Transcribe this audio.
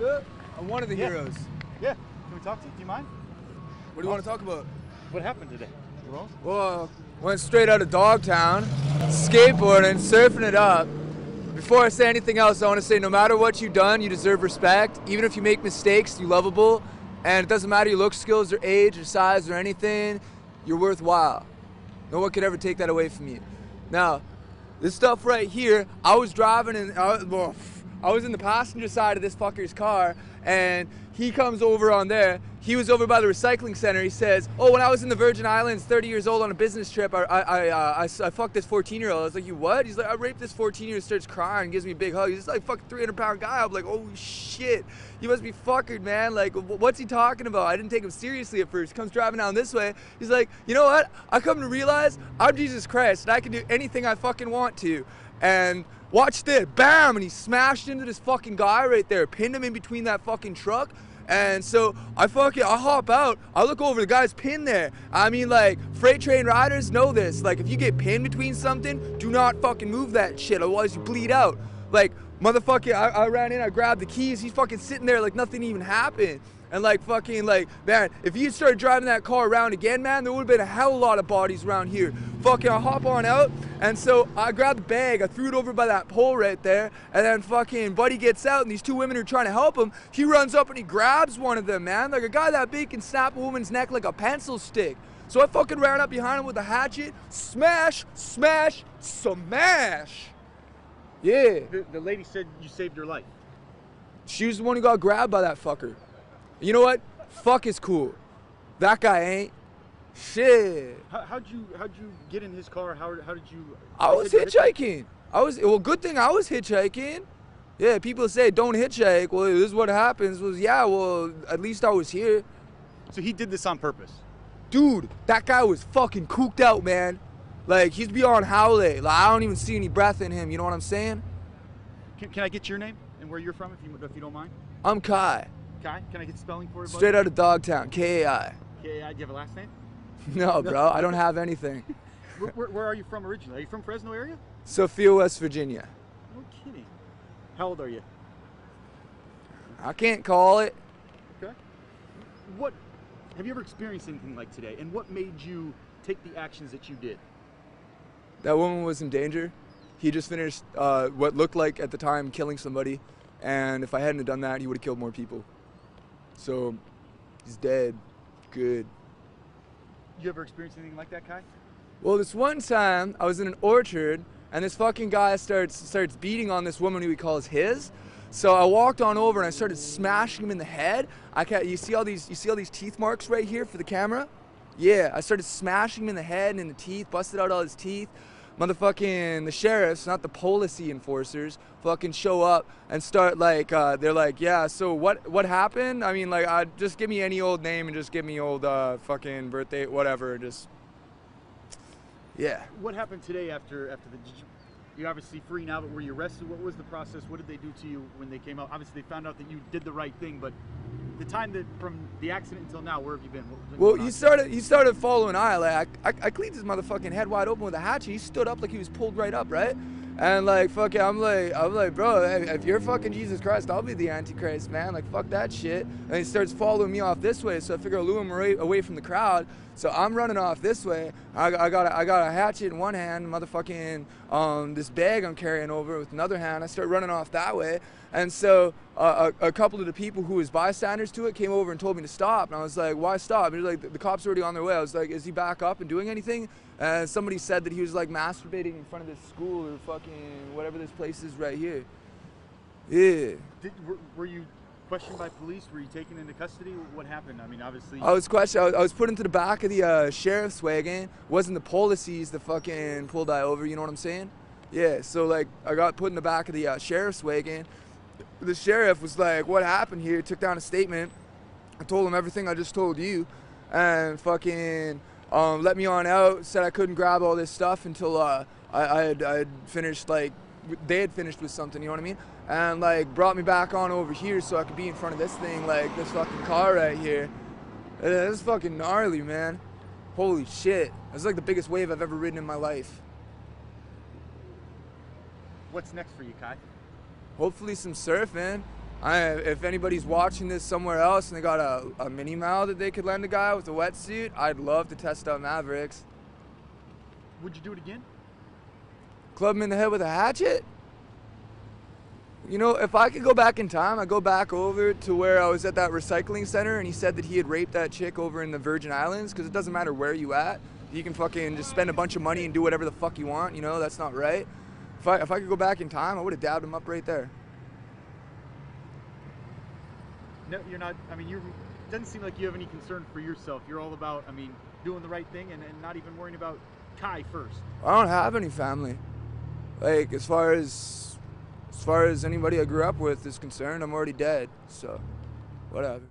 What's up? I'm one of the heroes. Yeah. Can we talk to you? Do you mind? What do you want to talk about? What happened today? Well, went straight out of Dogtown, skateboarding, surfing it up. Before I say anything else, I want to say no matter what you've done, you deserve respect. Even if you make mistakes, you're lovable. And it doesn't matter your look, skills, or age, or size, or anything, you're worthwhile. No one could ever take that away from you. Now, this stuff right here, I was driving and I was in the passenger side of this fucker's car, and he comes over on there. He was over by the recycling center. He says, oh, when I was in the Virgin Islands, 30 years old on a business trip, I fucked this 14-year-old. I was like, you what? He's like, I raped this 14-year-old, starts crying, gives me a big hug. He's like, fucking 300-pound guy. I'm like, oh shit, you must be fuckered, man. Like, what's he talking about? I didn't take him seriously at first. He comes driving down this way. He's like, you know what? I come to realize I'm Jesus Christ, and I can do anything I fucking want to. And watch this, bam, and he smashed into this fucking guy right there, pinned him in between that fucking truck. And so I hop out, I look over, the guy's pinned there. I mean, like, freight train riders know this. Like, if you get pinned between something, do not fucking move that shit, otherwise you bleed out. Like, motherfucker, I ran in, I grabbed the keys, he's fucking sitting there like nothing even happened. And like fucking like, man, if you started driving that car around again, man, there would have been a hell of a lot of bodies around here. Fucking I hop on out, and so I grabbed the bag, I threw it over by that pole right there, and then fucking buddy gets out, and these two women are trying to help him. He runs up and he grabs one of them, man. Like a guy that big can snap a woman's neck like a pencil stick. So I fucking ran up behind him with a hatchet, smash, smash, smash. Yeah. The lady said you saved her life. She was the one who got grabbed by that fucker. You know what? Fuck is cool. That guy ain't. Shit. How'd you get in his car? How did you? I was hitchhiking. Well, good thing I was hitchhiking. Yeah, people say don't hitchhike. Well, this is what happens. Yeah, well, at least I was here. So he did this on purpose? Dude, that guy was fucking cooked out, man. Like, he's beyond howley. Like, I don't even see any breath in him, you know what I'm saying? Can I get your name and where you're from, if you don't mind? I'm Kai. Kai? Can I get spelling for you, buddy? Straight out of Dogtown, K-A-I. K-A-I, do you have a last name? No, bro, I don't have anything. Where are you from originally? Are you from Fresno area? Sophia, West Virginia. No kidding. How old are you? I can't call it. Okay. Have you ever experienced anything like today? And what made you take the actions that you did? That woman was in danger. He just finished what looked like at the time killing somebody. And if I hadn't have done that, he would have killed more people. So, he's dead. Good. You ever experienced anything like that, Kai? Well, this one time, I was in an orchard, and this fucking guy starts beating on this woman who he calls his. So I walked on over and I started smashing him in the head. You see all these teeth marks right here for the camera? Yeah, I started smashing him in the head and in the teeth, busted out all his teeth. Motherfucking the sheriffs, not the policy enforcers, fucking show up and start like, they're like, yeah, so what happened? I mean, like, just give me any old name and just give me old fucking birthday, whatever, just, yeah. What happened today after you're obviously free now, but were you arrested? What was the process? What did they do to you when they came out? Obviously, they found out that you did the right thing, but the time that from the accident until now, where have you been? Well, he started following I. Like, I cleaned his motherfucking head wide open with a hatchet. He stood up like he was pulled right up, right? And like, fucking, I'm like, bro, if you're fucking Jesus Christ, I'll be the Antichrist, man. Like, fuck that shit. And he starts following me off this way, so I figure I'll lure him away from the crowd. So I'm running off this way. I got a hatchet in one hand, motherfucking this bag I'm carrying over with another hand. I start running off that way. And so a couple of the people who was bystanders to it came over and told me to stop. And I was like, why stop? And like, the cops are already on their way. I was like, is he back up and doing anything? And somebody said that he was like masturbating in front of this school or fucking whatever this place is right here. Yeah. Were you questioned by police? Were you taken into custody? What happened? I mean, obviously. I was questioned. I was put into the back of the sheriff's wagon. It wasn't the policies that fucking pulled I over, you know what I'm saying? Yeah, so like, I got put in the back of the sheriff's wagon. The sheriff was like, what happened here? Took down a statement. I told him everything I just told you. And fucking let me on out. Said I couldn't grab all this stuff until I had finished, like, they had finished with something, you know what I mean? And like, brought me back on over here so I could be in front of this thing, like this fucking car right here. This is fucking gnarly, man. Holy shit. It's like the biggest wave I've ever ridden in my life. What's next for you, Kai? Hopefully some surfing. If anybody's watching this somewhere else and they got a mini Mal that they could lend a guy with a wetsuit, I'd love to test out Mavericks. Would you do it again? Club him in the head with a hatchet? You know, if I could go back in time, I'd go back over to where I was at that recycling center and he said that he had raped that chick over in the Virgin Islands, because it doesn't matter where you at. You can fucking just spend a bunch of money and do whatever the fuck you want, you know, that's not right. If I could go back in time, I would have dabbed him up right there. No, you're not. I mean, it doesn't seem like you have any concern for yourself. You're all about, I mean, doing the right thing and not even worrying about Kai first. I don't have any family. Like, as far as anybody I grew up with is concerned, I'm already dead. So, whatever.